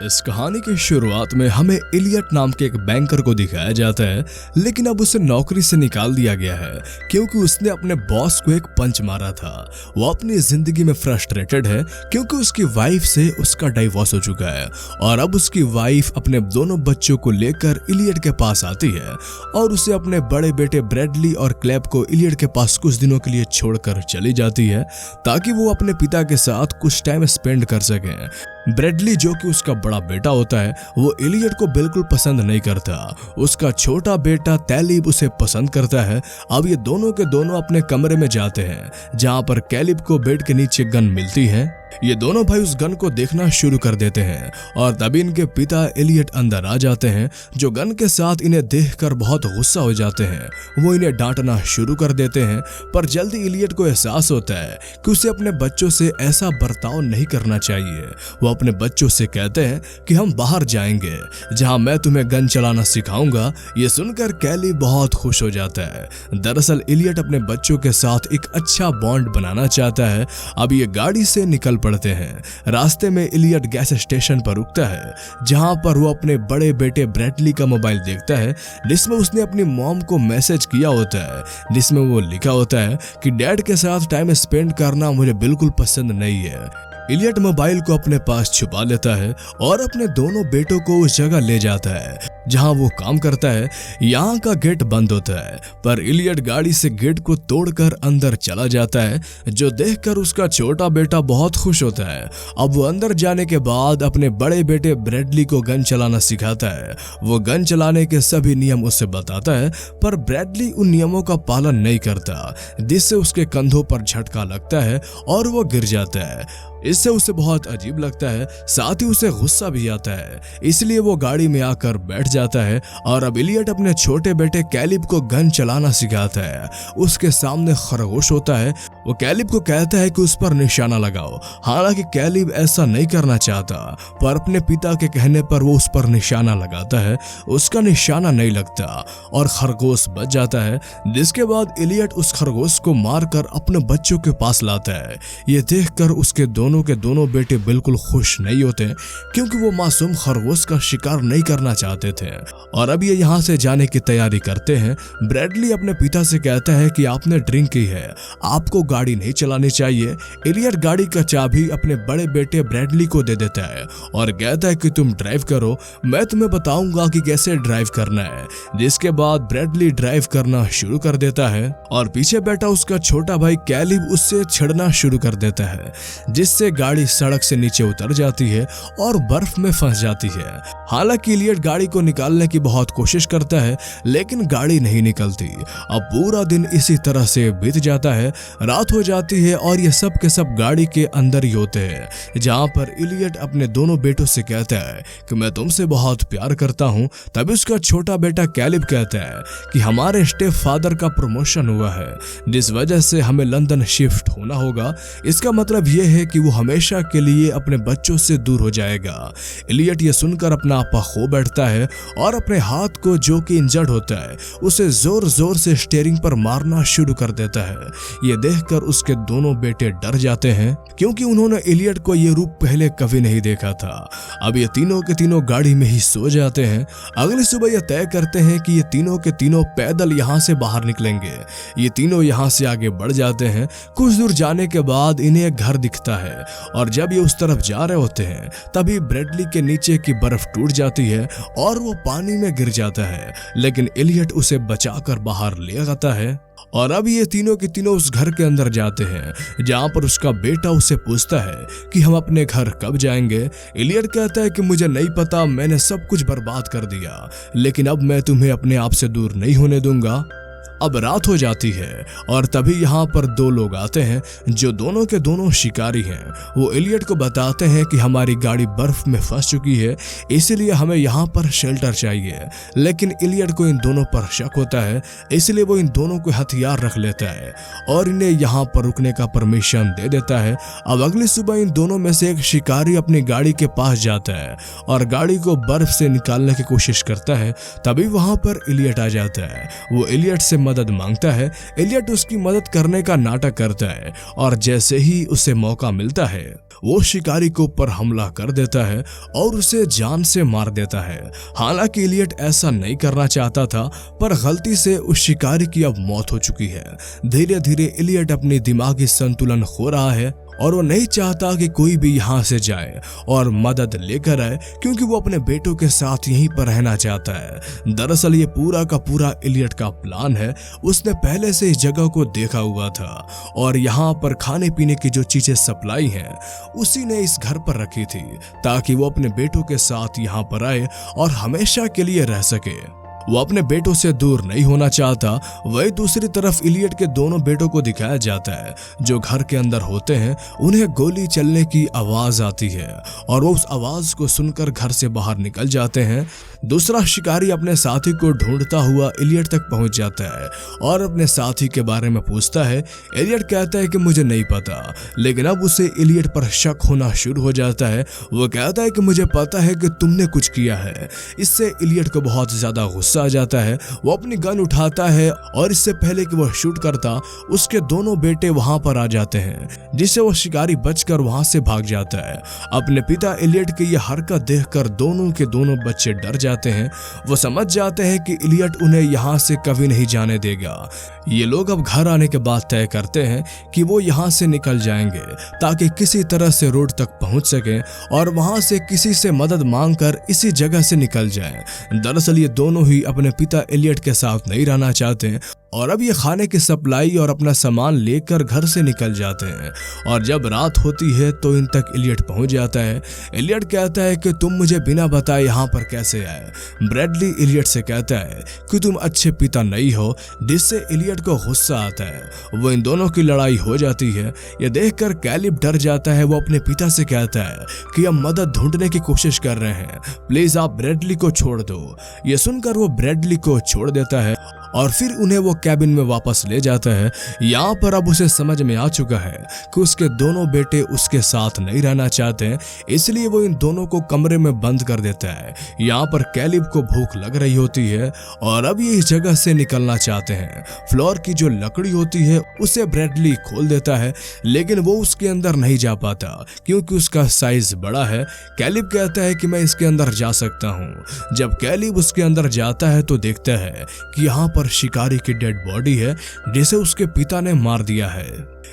इस कहानी की शुरुआत में हमें इलियट नाम के एक बैंकर को दिखाया जाता है, लेकिन अब उसे नौकरी से निकाल दिया गया है क्योंकि उसने अपने बॉस को एक पंच मारा था। वो अपनी जिंदगी में फ्रस्ट्रेटेड है क्योंकि उसकी वाइफ से उसका डाइवोर्स हो चुका है और अब उसकी वाइफ अपने दोनों बच्चों को लेकर इलियट के पास आती है और उसे अपने बड़े बेटे ब्रैडली और क्लेब को इलियट के पास कुछ दिनों के लिए छोड़कर चली जाती है ताकि वो अपने पिता के साथ कुछ टाइम स्पेंड कर सकें। ब्रैडली जो कि उसका बड़ा बेटा होता है वो इलियट को बिल्कुल पसंद नहीं करता। उसका छोटा बेटा कैलिब उसे पसंद करता है। अब ये दोनों के दोनों अपने कमरे में जाते हैं जहां पर कैलिब को बेड के नीचे गन मिलती है। ये दोनों भाई उस गन को देखना शुरू कर देते हैं और तभी इनके पिता इलियट अंदर आ जाते हैं जो गन के साथ इन्हें देखकर बहुत गुस्सा हो जाते हैं। वो इन्हें डांटना शुरू कर देते हैं पर जल्दी इलियट को एहसास होता है कि उसे अपने बच्चों से ऐसा बर्ताव नहीं करना चाहिए। वो अपने बच्चों से कहते हैं कि हम बाहर जाएंगे जहां मैं तुम्हें गन चलाना सिखाऊंगा। ये सुनकर कैली बहुत खुश हो जाता है। दरअसल इलियट अपने बच्चों के साथ एक अच्छा बॉन्ड बनाना चाहता है। अब ये गाड़ी से निकल पड़ते हैं। रास्ते में इलियट गैस स्टेशन पर रुकता है जहां पर वो अपने बड़े बेटे ब्रैडली का मोबाइल देखता है जिसमें उसने अपनी मॉम को मैसेज किया होता है जिसमें वो लिखा होता है कि डैड के साथ टाइम स्पेंड करना मुझे बिल्कुल पसंद नहीं है। इलियट मोबाइल को अपने पास छुपा लेता है और अपने दोनों बेटों को उस जगह ले जाता है जहां वो काम करता है। यहाँ का गेट बंद होता है पर इलियट गाड़ी से गेट को तोड़कर अंदर चला जाता है जो देखकर उसका छोटा बेटा बहुत खुश होता है। अब वो अंदर जाने के बाद अपने बड़े बेटे ब्रैडली को गन चलाना सिखाता है। वो गन चलाने के सभी नियम उसे बताता है पर ब्रैडली उन नियमों का पालन नहीं करता जिससे उसके कंधों पर झटका लगता है और वो गिर जाता है। इससे उसे बहुत अजीब लगता है, साथ ही उसे गुस्सा भी आता है। इसलिए वो गाड़ी में आकर बैठ जाता है और अब इलियट अपने छोटे बेटे कैलिब को गन चलाना सिखाता है। उसके सामने खरगोश होता है। वो कैलिब को कहता है कि उस पर निशाना लगाओ। हालांकि कैलिब ऐसा नहीं करना चाहता पर अपने पिता के कहने पर वो उस पर निशाना लगाता है। उसका निशाना नहीं लगता और खरगोश बच जाता है, जिसके बाद इलियट उस खरगोश को मारकर अपने बच्चों के पास लाता है। ये देखकर उसके दोनों के दोनों बेटे बिल्कुल खुश नहीं होते क्योंकि वो मासूम खरगोश का शिकार नहीं करना चाहते थे और अब ये यहाँ से जाने की तैयारी करते हैं। ब्रैडली अपने पिता से कहता है कि आपने ड्रिंक की है, आपको गाड़ी नहीं चलानी चाहिए। इलियट गाड़ी का चाबी अपने बड़े बेटे ब्रैडली को दे देता है और कहता है कि तुम ड्राइव करो, मैं तुम्हें बताऊंगा कि कैसे ड्राइव करना है। जिसके बाद ब्रैडली ड्राइव करना शुरू कर देता है और पीछे बैठा उसका छोटा भाई कैलिब उससे छिड़ना शुरू कर देता है जिससे गाड़ी सड़क से नीचे उतर जाती है और बर्फ में फंस जाती है। हालांकि इलियट गाड़ी को निकालने की बहुत कोशिश करता है लेकिन गाड़ी नहीं निकलती। अब पूरा दिन इसी तरह से बीत जाता है। रात हो जाती है और ये सब के सब गाड़ी के अंदर ही होते हैं जहां पर इलियट अपने दोनों बेटों से कहता है कि मैं तुमसे बहुत प्यार करता हूं। तभी उसका छोटा बेटा कैलिब कहता है कि हमारे स्टेप फादर का प्रमोशन हुआ है जिस वजह से हमें लंदन शिफ्ट होना होगा। इसका मतलब यह है कि वो हमेशा के लिए अपने बच्चों से दूर हो जाएगा। इलियट ये सुनकर अपना आपा खो बैठता है और अपने हाथ को जो कि इंजर्ड होता है उसे जोर जोर से स्टीयरिंग पर मारना शुरू कर देता है। ये देखकर उसके दोनों बेटे डर जाते हैं क्योंकि उन्होंने इलियट को ये रूप पहले कभी नहीं देखा था। अब ये तीनों के तीनों गाड़ी में ही सो जाते हैं। अगली सुबह ये तय करते हैं कि ये तीनों के तीनों पैदल यहाँ से बाहर निकलेंगे। ये तीनों यहाँ से आगे बढ़ जाते हैं। कुछ दूर जाने के बाद इन्हें एक घर दिखता है और जब ये उस तरफ जा रहे होते हैं तभी ब्रैडली के नीचे की बर्फ टूट जाती है और वो पानी में गिर जाता है, लेकिन इलियट उसे बचाकर बाहर ले आता है। और अब ये तीनों के तीनों उस घर के अंदर जाते हैं जहां पर उसका बेटा उसे पूछता है कि हम अपने घर कब जाएंगे। इलियट कहता है कि मुझे नहीं पता, मैंने सब कुछ बर्बाद कर दिया, लेकिन अब मैं तुम्हें अपने आप से दूर नहीं होने दूंगा। अब रात हो जाती है और तभी यहाँ पर दो लोग आते हैं जो दोनों के दोनों शिकारी हैं। वो इलियट को बताते हैं कि हमारी गाड़ी बर्फ में फंस चुकी है, इसीलिए हमें यहाँ पर शेल्टर चाहिए। लेकिन इलियट को इन दोनों पर शक होता है, इसलिए वो इन दोनों को हथियार रख लेता है और इन्हें यहाँ पर रुकने का परमिशन दे देता है। अब अगली सुबह इन दोनों में से एक शिकारी अपनी गाड़ी के पास जाता है और गाड़ी को बर्फ से निकालने की कोशिश करता है। तभी वहां पर इलियट आ जाता है। वो इलियट से मदद मांगता है, एलियट उसकी मदद करने का नाटक करता है और जैसे ही उसे मौका मिलता है वो शिकारी के ऊपर हमला कर देता है और उसे जान से मार देता है। हालांकि एलियट ऐसा नहीं करना चाहता था, पर गलती से उस शिकारी की अब मौत हो चुकी है। धीरे धीरे एलियट अपनी दिमागी संतुलन खो रहा है और वो नहीं चाहता कि कोई भी यहाँ से जाए और मदद लेकर आए, क्योंकि वो अपने बेटों के साथ यहीं पर रहना चाहता है। दरअसल ये पूरा का पूरा एलियट का प्लान है। उसने पहले से इस जगह को देखा हुआ था और यहाँ पर खाने पीने की जो चीजें सप्लाई हैं उसी ने इस घर पर रखी थी, ताकि वो अपने बेटों के साथ यहाँ पर आए और हमेशा के लिए रह सके। वो अपने बेटों से दूर नहीं होना चाहता। वही दूसरी तरफ एलियट के दोनों बेटों को दिखाया जाता है जो घर के अंदर होते हैं। उन्हें गोली चलने की आवाज आती है और वो उस आवाज को सुनकर घर से बाहर निकल जाते हैं। दूसरा शिकारी अपने साथी को ढूंढता हुआ एलियट तक पहुंच जाता है और अपने साथी के बारे में पूछता है। एलियट कहता है कि मुझे नहीं पता, लेकिन अब उसे एलियट पर शक होना शुरू हो जाता है। वो कहता है कि मुझे पता है कि तुमने कुछ किया है। इससे एलियट को बहुत ज्यादा गुस्सा आ जाता है। वो अपनी गन उठाता है और इससे पहले कि वो शूट करता, उसके दोनों बेटे वहां पर आ जाते हैं, जिससे वो शिकारी बचकर वहां से भाग जाता है। अपने पिता एलियट की यह हरकत देखकर दोनों के दोनों बच्चे डर जाते हैं। वो समझ जाते हैं कि एलियट उन्हें यहाँ से कभी नहीं जाने देगा। ये लोग अब घर आने के बाद तय करते हैं कि वो यहाँ से निकल जाएंगे ताकि किसी तरह से रोड तक पहुंच सकें और वहां से किसी से मदद मांगकर इसी जगह से निकल जाएं। दरअसल ये दोनों ही अपने पिता एलियट के साथ नहीं रहना चाहते और अब ये खाने की सप्लाई और अपना सामान लेकर घर से निकल जाते हैं। और जब रात होती है तो इन तक एलियट पहुंच जाता है। एलियट कहता है कि तुम मुझे बिना बताए यहाँ पर कैसे आए। ब्रैडली एलियट से कहता है कि तुम अच्छे पिता नहीं हो, जिससे एलियट को गुस्सा आता है। वो इन दोनों की लड़ाई हो जाती है। यह देखकर कैलिब डर जाता है। वो अपने पिता से कहता है कि हम मदद ढूंढने की कोशिश कर रहे हैं, प्लीज आप ब्रैडली को छोड़ दो। ये सुनकर वो ब्रैडली को छोड़ देता है और फिर उन्हें वो कैबिन में वापस ले जाता है। यहाँ पर अब उसे समझ में आ चुका है कि उसके दोनों बेटे उसके साथ नहीं रहना चाहते हैं, इसलिए वो इन दोनों को कमरे में बंद कर देता है। यहाँ पर कैलिब को भूख लग रही होती है और अब ये इस जगह से निकलना चाहते हैं। फ्लोर की जो लकड़ी होती है उसे ब्रैडली खोल देता है, लेकिन वो उसके अंदर नहीं जा पाता क्योंकि उसका साइज बड़ा है। कैलिब कहता है कि मैं इसके अंदर जा सकता हूँ। जब कैलिब उसके अंदर जाता है तो देखता है कि यहाँ पर शिकारी की डेड बॉडी है जिसे उसके पिता ने मार दिया है।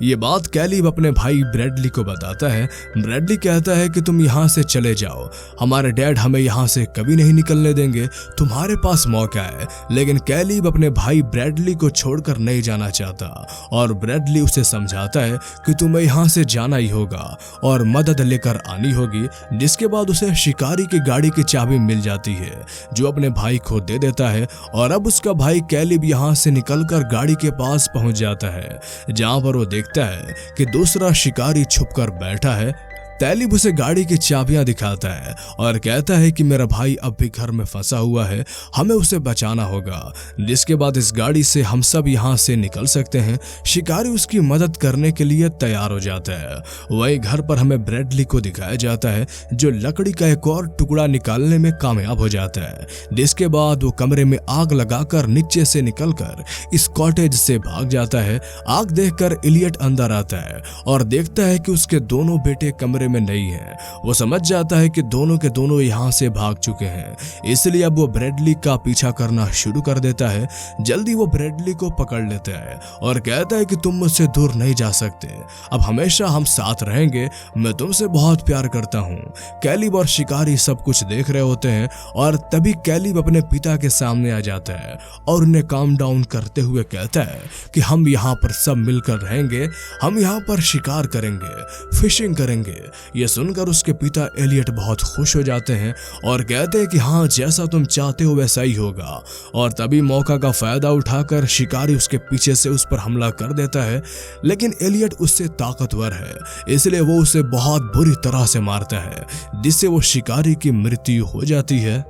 ये बात कैलिब अपने भाई ब्रैडली को बताता है। ब्रैडली कहता है कि तुम यहाँ से चले जाओ, हमारे डैड हमें यहाँ से कभी नहीं निकलने देंगे, तुम्हारे पास मौका है। लेकिन कैलिब अपने भाई ब्रैडली को छोड़कर नहीं जाना चाहता और ब्रैडली उसे समझाता है कि तुम्हें यहाँ से जाना ही होगा और मदद लेकर आनी होगी। जिसके बाद उसे शिकारी की गाड़ी की चाबी मिल जाती है जो अपने भाई को दे देता है और अब उसका भाई कैलिब यहाँ से निकलकर गाड़ी के पास पहुंच जाता है, जहां पर वो देखता है कि दूसरा शिकारी छुपकर बैठा है। कैलिब उसे गाड़ी की चाबियां दिखाता है और कहता है कि मेरा भाई अब भी घर में फंसा हुआ है, हमें उसे बचाना होगा। जिसके बाद इस गाड़ी से हम सब यहाँ से निकल सकते हैं। शिकारी उसकी मदद करने के लिए तैयार हो जाता है। वही घर पर हमें ब्रैडली को दिखाया जाता है जो लकड़ी का एक और टुकड़ा निकालने में कामयाब हो जाता है। जिसके बाद वो कमरे में आग लगाकर नीचे से निकलकर इस कॉटेज से भाग जाता है। आग देखकर एलियट अंदर आता है और देखता है कि उसके दोनों बेटे कमरे में नहीं है। वो समझ जाता है कि दोनों के दोनों यहाँ से भाग चुके हैं, इसलिए अब वो ब्रैडली का पीछा करना शुरू कर देता है। जल्दी वो ब्रैडली को पकड़ लेता है और कहता है कि तुम मुझसे दूर नहीं जा सकते, अब हमेशा हम साथ रहेंगे, मैं तुमसे बहुत प्यार करता हूँ। कैलिब और शिकारी सब कुछ देख रहे होते हैं और तभी कैलिब अपने पिता के सामने आ जाता है और उन्हें काम डाउन करते हुए कहता है कि हम यहाँ पर सब मिलकर रहेंगे, हम यहाँ पर शिकार करेंगे, फिशिंग करेंगे। ये सुनकर उसके पिता एलियट बहुत खुश हो जाते हैं और कहते हैं कि हाँ, जैसा तुम चाहते हो वैसा ही होगा। और तभी मौका का फायदा उठाकर शिकारी उसके पीछे से उस पर हमला कर देता है, लेकिन एलियट उससे ताकतवर है, इसलिए वो उसे बहुत बुरी तरह से मारता है, जिससे वो शिकारी की मृत्यु हो जाती है।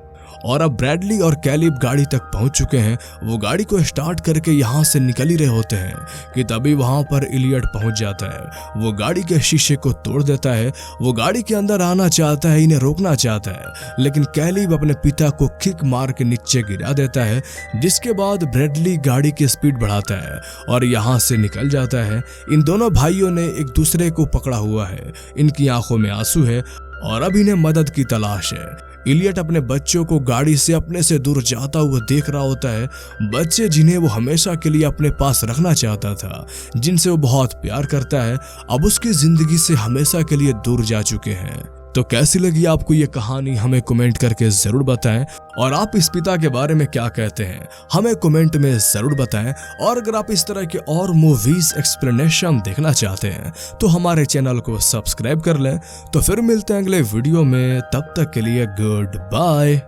और अब ब्रैडली और कैलिब गाड़ी तक पहुंच चुके हैं। वो गाड़ी को स्टार्ट करके यहाँ से निकल ही रहे होते हैं कि तभी वहां पर इलियट पहुंच जाता है। वो गाड़ी के शीशे को तोड़ देता है। वो गाड़ी के अंदर आना चाहता है, इन्हें रोकना चाहता है, लेकिन कैलिब अपने पिता को किक मार के नीचे गिरा देता है, जिसके बाद ब्रैडली गाड़ी की स्पीड बढ़ाता है और यहाँ से निकल जाता है। इन दोनों भाइयों ने एक दूसरे को पकड़ा हुआ है, इनकी आंखों में आंसू है और अब इन्हें मदद की तलाश है। इलियट अपने बच्चों को गाड़ी से अपने से दूर जाता हुआ देख रहा होता है, बच्चे जिन्हें वो हमेशा के लिए अपने पास रखना चाहता था, जिनसे वो बहुत प्यार करता है, अब उसकी जिंदगी से हमेशा के लिए दूर जा चुके हैं। तो कैसी लगी आपको ये कहानी, हमें कमेंट करके जरूर बताएं। और आप इस पिता के बारे में क्या कहते हैं, हमें कमेंट में जरूर बताएं। और अगर आप इस तरह के और मूवीज एक्सप्लेनेशन देखना चाहते हैं तो हमारे चैनल को सब्सक्राइब कर लें। तो फिर मिलते हैं अगले वीडियो में, तब तक के लिए गुड बाय।